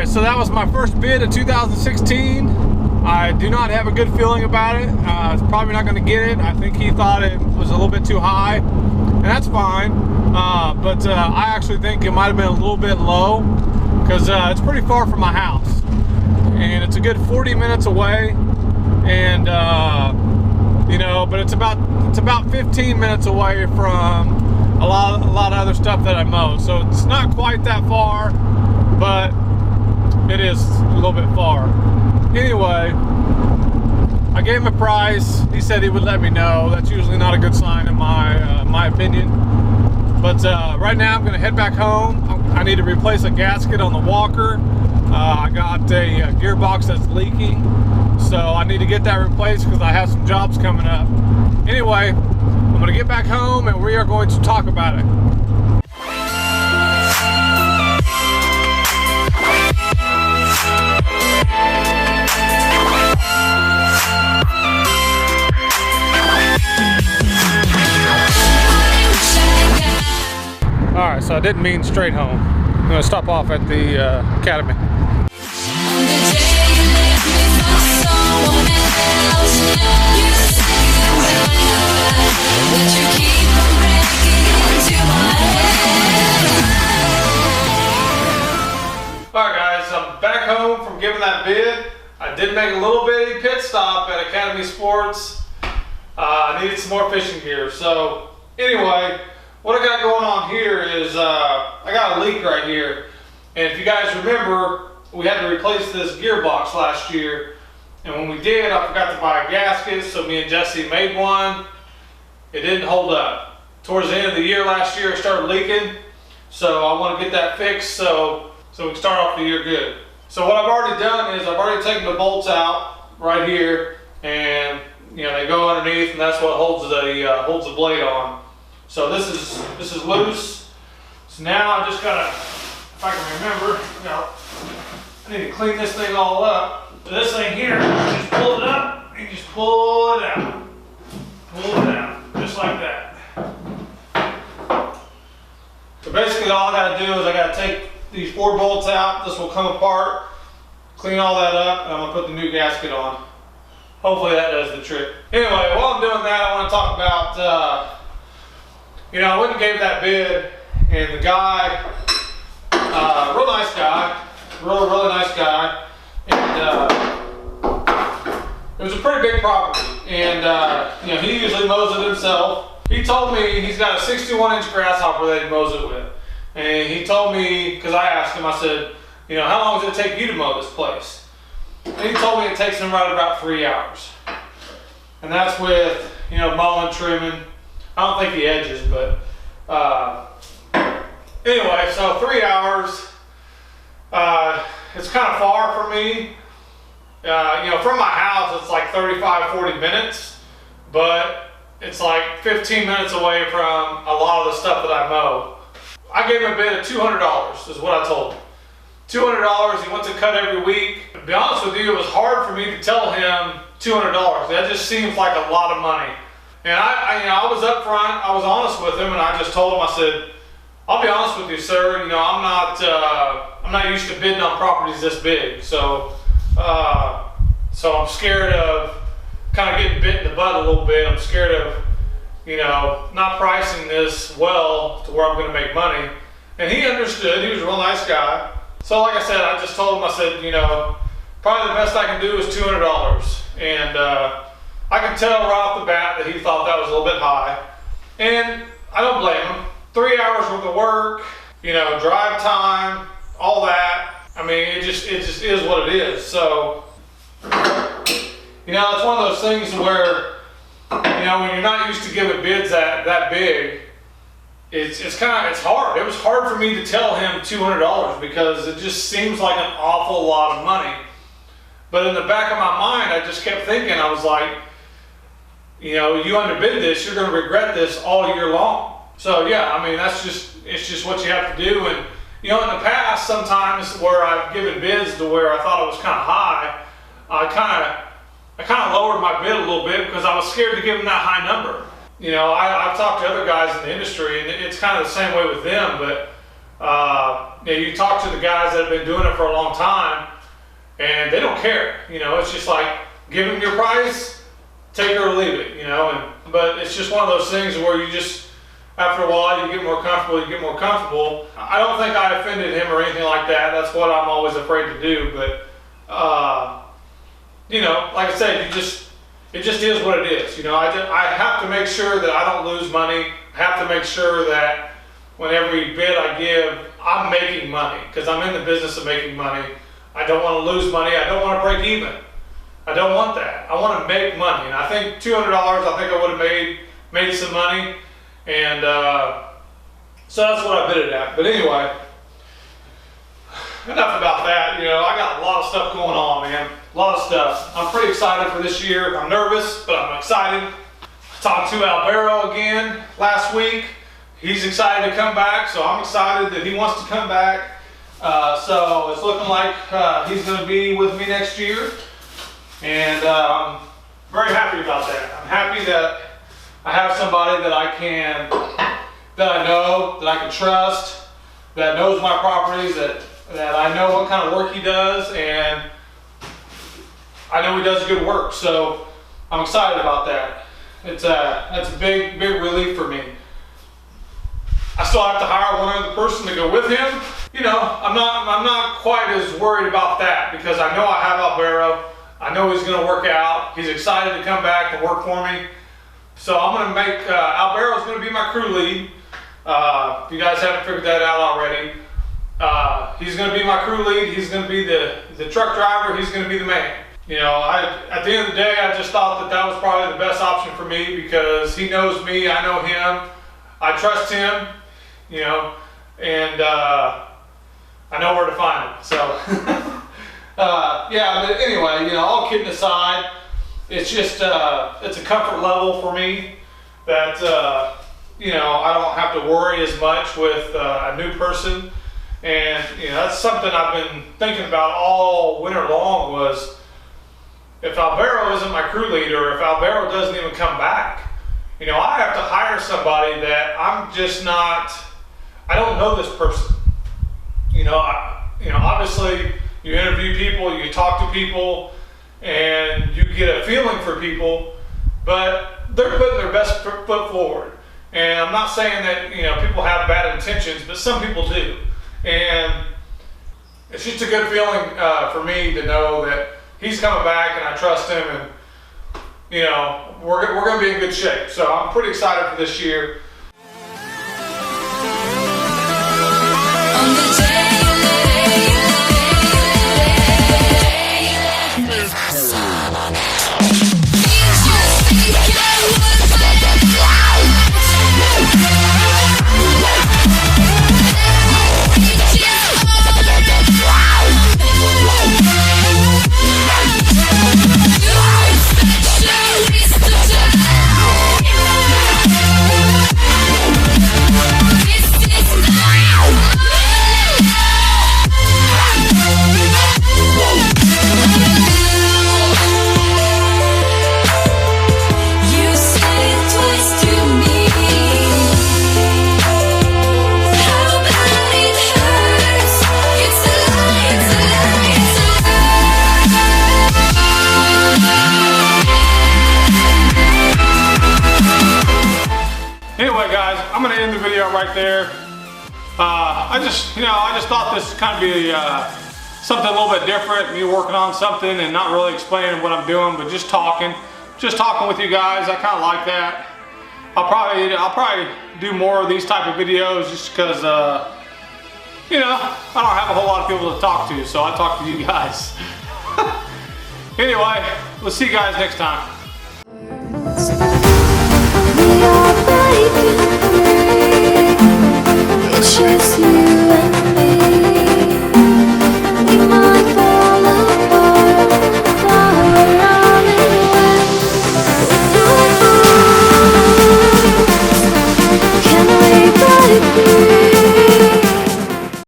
Alright, so that was my first bid of 2016. I do not have a good feeling about it. It's probably not going to get it. I think he thought it was a little bit too high, and that's fine. But I actually think it might have been a little bit low because it's pretty far from my house, and it's a good 40 minutes away. And you know, but it's about 15 minutes away from a lot of other stuff that I mow. So it's not quite that far, but it is a little bit far. Anyway, I gave him a price. He said he would let me know. That's usually not a good sign in my opinion. But right now I'm going to head back home. I need to replace a gasket on the walker. I got a gearbox that's leaking, so I need to get that replaced because I have some jobs coming up. Anyway, I'm going to get back home and we are going to talk about it. Alright, so I didn't mean straight home. I'm going to stop off at the academy. Alright guys, I'm back home from giving that bid. I did make a little bitty pit stop at Academy Sports. I needed some more fishing gear. So anyway, what I got going on here is I got a leak right here. And if you guys remember, we had to replace this gearbox last year. And when we did, I forgot to buy a gasket, so me and Jesse made one. It didn't hold up. Towards the end of the year last year, it started leaking. So I want to get that fixed so we can start off the year good. So what I've already done is I've already taken the bolts out right here, and you know, they go underneath, and that's what holds the blade on. So this is loose. So now I just gotta, if I can remember, you know, I need to clean this thing all up. So this thing here, just pull it up and just pull it out. Pull it out, just like that. So basically all I gotta do is I gotta take these 4 bolts out. This will come apart, clean all that up, and I'm gonna put the new gasket on. Hopefully that does the trick. Anyway, while I'm doing that, I want to talk about, you know, I went and gave that bid, and the guy, real nice guy, really nice guy, and it was a pretty big property, and you know, he usually mows it himself. He told me he's got a 61-inch grasshopper that he mows it with, and he told me, because I asked him, I said, you know, how long does it take you to mow this place? And he told me it takes him right about 3 hours. And that's with, you know, mowing, trimming. I don't think he edges, but anyway, so 3 hours. It's kind of far for me. You know, from my house, it's like 35, 40 minutes, but it's like 15 minutes away from a lot of the stuff that I mow. I gave him a bid of $200 is what I told him. $200, he wants to cut every week. To be honest with you, it was hard for me to tell him $200. That just seems like a lot of money. And I you know, I was up front, I was honest with him, and I just told him, I said, I'll be honest with you, sir, you know, I'm not used to bidding on properties this big. So I'm scared of kind of getting bit in the butt a little bit. I'm scared of, you know, not pricing this well to where I'm going to make money. And he understood. He was a real nice guy. So like I said, I just told him, I said, you know, probably the best I can do is $200. And I can tell right off the bat that he thought that was a little bit high. And I don't blame him. 3 hours worth of work, you know, drive time, all that. I mean, it just is what it is. So, you know, it's one of those things where, you know, when you're not used to giving bids that big, it's hard. It was hard for me to tell him $200 because it just seems like an awful lot of money. But in the back of my mind, I just kept thinking, I was like, you know, you underbid this, you're going to regret this all year long. So yeah, I mean, it's just what you have to do. And you know, in the past, sometimes where I've given bids to where I thought it was kind of high, I kind of lowered my bid a little bit because I was scared to give them that high number. You know, I've talked to other guys in the industry, and it's kind of the same way with them. But you talk to the guys that have been doing it for a long time, and they don't care. It's just like, give them your price, take it or leave it. But it's just one of those things where you just, after a while, you get more comfortable. I don't think I offended him or anything like that. That's what I'm always afraid to do. But like I said, it just is what it is. I have to make sure that I don't lose money. I have to make sure that when every bid I give, I'm making money, because I'm in the business of making money. I don't want to lose money. I don't want to break even. I don't want that. I want to make money. And I think $200, I think I would have made some money. And so that's what I bid it at. But anyway, enough about that. I got a lot of stuff going on, man. A lot of stuff. I'm pretty excited for this year. I'm nervous, but I'm excited. I talked to Alvaro again last week. He's excited to come back, so I'm excited that he wants to come back. So it's looking like he's going to be with me next year. And I'm very happy about that. I'm happy that I have somebody that I know, that I can trust, that knows my properties, that I know what kind of work he does, and I know he does good work. So I'm excited about that. That's a big relief for me. I still have to hire one other person to go with him. I'm not quite as worried about that, because I know I have Alvaro. I know he's going to work out. He's excited to come back and work for me. So I'm going to make, Alvaro's going to be my crew lead. If you guys haven't figured that out already. He's going to be my crew lead. He's going to be the truck driver. He's going to be the man. At the end of the day, I just thought that was probably the best option for me, because he knows me, I know him, I trust him, and I know where to find him. So, yeah, but anyway, all kidding aside, it's just, it's a comfort level for me that, I don't have to worry as much with a new person. And, that's something I've been thinking about all winter long, was if Alvaro isn't my crew leader, if Alvaro doesn't even come back, I have to hire somebody that I'm just not, I don't know this person. Obviously you interview people, you talk to people, and you get a feeling for people, but they're putting their best foot forward. And I'm not saying that, people have bad intentions, but some people do. And it's just a good feeling for me to know that he's coming back and I trust him, and we're going to be in good shape. So I'm pretty excited for this year. On the day I'm going to end the video right there. I just thought this would kind of be something a little bit different, me working on something and not really explaining what I'm doing, but just talking with you guys. I kind of like that. I'll probably do more of these type of videos, just because I don't have a whole lot of people to talk to, so I talk to you guys. Anyway, we'll see you guys next time. It's just you.